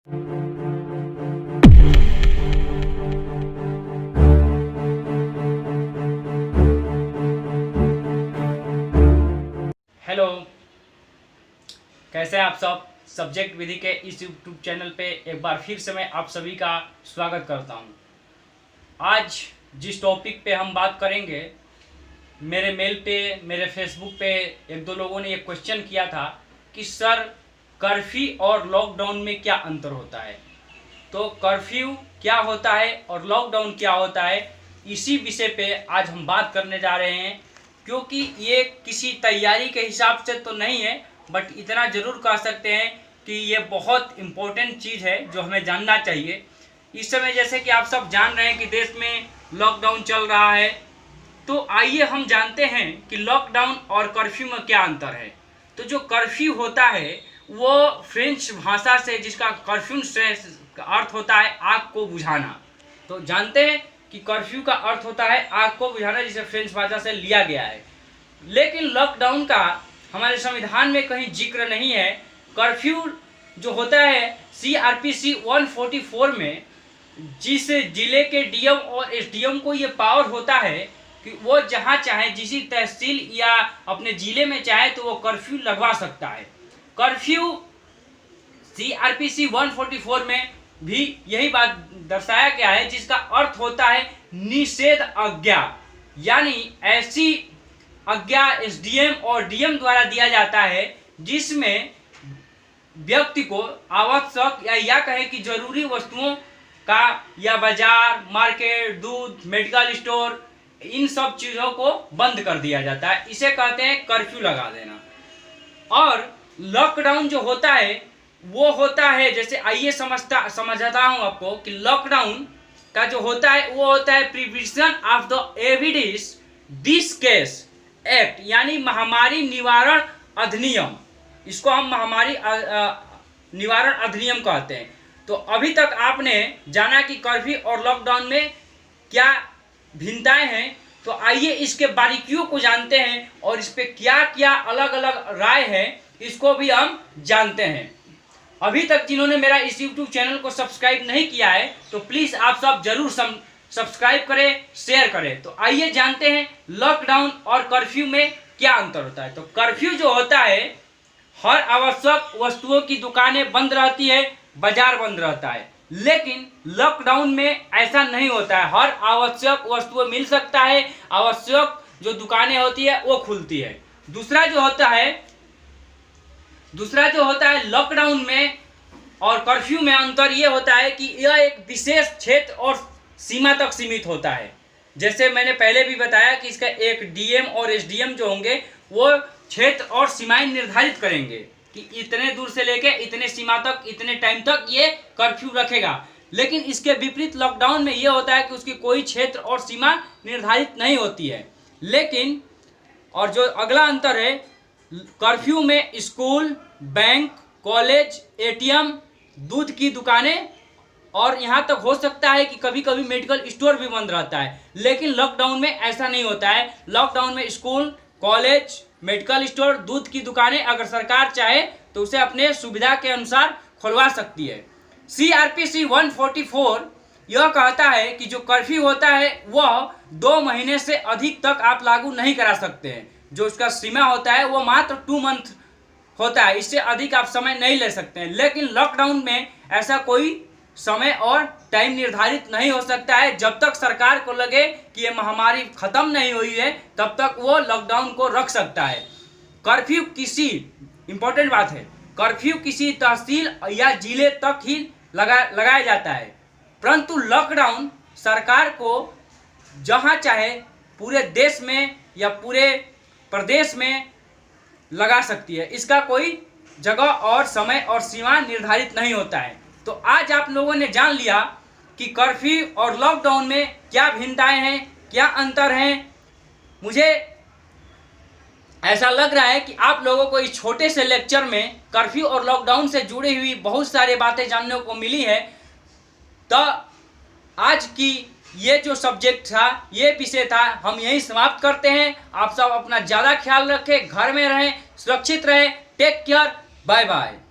Hello, कैसे हैं आप सब। सब्जेक्ट विधि के इस यूट्यूब चैनल पे एक बार फिर से मैं आप सभी का स्वागत करता हूं। आज जिस टॉपिक पे हम बात करेंगे, मेरे मेल पे, मेरे फेसबुक पे एक दो लोगों ने एक क्वेश्चन किया था कि सर कर्फ्यू और लॉकडाउन में क्या अंतर होता है। तो कर्फ्यू क्या होता है और लॉकडाउन क्या होता है, इसी विषय पे आज हम बात करने जा रहे हैं। क्योंकि ये किसी तैयारी के हिसाब से तो नहीं है, बट इतना ज़रूर कह सकते हैं कि ये बहुत इम्पोर्टेंट चीज़ है जो हमें जानना चाहिए। इस समय जैसे कि आप सब जान रहे हैं कि देश में लॉकडाउन चल रहा है, तो आइए हम जानते हैं कि लॉकडाउन और कर्फ्यू में क्या अंतर है। तो जो कर्फ्यू होता है वो फ्रेंच भाषा से, जिसका कर्फ्यू से अर्थ होता है आग को बुझाना। तो जानते हैं कि कर्फ्यू का अर्थ होता है आग को बुझाना, जिसे फ्रेंच भाषा से लिया गया है। लेकिन लॉकडाउन का हमारे संविधान में कहीं जिक्र नहीं है। कर्फ्यू जो होता है CRPC 144 में, जिस जिले के DM और SDM को ये पावर होता है कि वो जहाँ चाहे, जिस तहसील या अपने ज़िले में चाहे तो वो कर्फ्यू लगवा सकता है। कर्फ्यू CRPC 144 में भी यही बात दर्शाया गया है, जिसका अर्थ होता है निषेध आज्ञा। यानी ऐसी आज्ञा SDM और DM द्वारा दिया जाता है जिसमें व्यक्ति को आवश्यक या कहें कि जरूरी वस्तुओं का या बाजार, मार्केट, दूध, मेडिकल स्टोर, इन सब चीज़ों को बंद कर दिया जाता है। इसे कहते हैं कर्फ्यू लगा देना। और लॉकडाउन जो होता है वो होता है, जैसे आइए समझाता हूँ आपको कि लॉकडाउन का जो होता है वो होता है prevention of the evidence this case act, यानी महामारी निवारण अधिनियम। इसको हम महामारी निवारण अधिनियम कहते हैं। तो अभी तक आपने जाना कि कर्फ्यू और लॉकडाउन में क्या भिन्नताएं हैं, तो आइए इसके बारीकियों को जानते हैं और इस पे क्या क्या अलग अलग राय है इसको भी हम जानते हैं। अभी तक जिन्होंने मेरा इस YouTube चैनल को सब्सक्राइब नहीं किया है तो प्लीज़ आप सब जरूर सब्सक्राइब करें, शेयर करें। तो आइए जानते हैं लॉकडाउन और कर्फ्यू में क्या अंतर होता है। तो कर्फ्यू जो होता है, हर आवश्यक वस्तुओं की दुकानें बंद रहती है, बाजार बंद रहता है। लेकिन लॉकडाउन में ऐसा नहीं होता है, हर आवश्यक वस्तुएं मिल सकता है, आवश्यक जो दुकानें होती है वो खुलती है। दूसरा जो होता है लॉकडाउन में और कर्फ्यू में अंतर ये होता है कि यह एक विशेष क्षेत्र और सीमा तक सीमित होता है। जैसे मैंने पहले भी बताया कि इसका एक DM और SDM जो होंगे वो क्षेत्र और सीमाएं निर्धारित करेंगे कि इतने दूर से लेके इतने सीमा तक, इतने टाइम तक ये कर्फ्यू रखेगा। लेकिन इसके विपरीत लॉकडाउन में ये होता है कि उसकी कोई क्षेत्र और सीमा निर्धारित नहीं होती है। लेकिन और जो अगला अंतर है, कर्फ्यू में स्कूल, बैंक, कॉलेज, ATM, दूध की दुकानें और यहाँ तक हो सकता है कि कभी कभी मेडिकल स्टोर भी बंद रहता है। लेकिन लॉकडाउन में ऐसा नहीं होता है। लॉकडाउन में स्कूल, कॉलेज, मेडिकल स्टोर, दूध की दुकानें अगर सरकार चाहे तो उसे अपने सुविधा के अनुसार खुलवा सकती है। CRPC 144 यह कहता है कि जो कर्फ्यू होता है वह 2 महीने से अधिक तक आप लागू नहीं करा सकते हैं। जो उसका सीमा होता है वो मात्र 2 मंथ होता है, इससे अधिक आप समय नहीं ले सकते हैं। लेकिन लॉकडाउन में ऐसा कोई समय और टाइम निर्धारित नहीं हो सकता है। जब तक सरकार को लगे कि ये महामारी खत्म नहीं हुई है तब तक वो लॉकडाउन को रख सकता है। कर्फ्यू किसी इंपॉर्टेंट बात है, कर्फ्यू किसी तहसील या जिले तक ही लगाया जाता है, परंतु लॉकडाउन सरकार को जहाँ चाहे पूरे देश में या पूरे प्रदेश में लगा सकती है। इसका कोई जगह और समय और सीमा निर्धारित नहीं होता है। तो आज आप लोगों ने जान लिया कि कर्फ्यू और लॉकडाउन में क्या भिन्नताएं हैं, क्या अंतर हैं। मुझे ऐसा लग रहा है कि आप लोगों को इस छोटे से लेक्चर में कर्फ्यू और लॉकडाउन से जुड़ी हुई बहुत सारी बातें जानने को मिली है। तो आज की ये जो सब्जेक्ट था, ये विषय था, हम यही समाप्त करते हैं। आप सब अपना ज़्यादा ख्याल रखें, घर में रहें, सुरक्षित रहें। Take care, bye bye.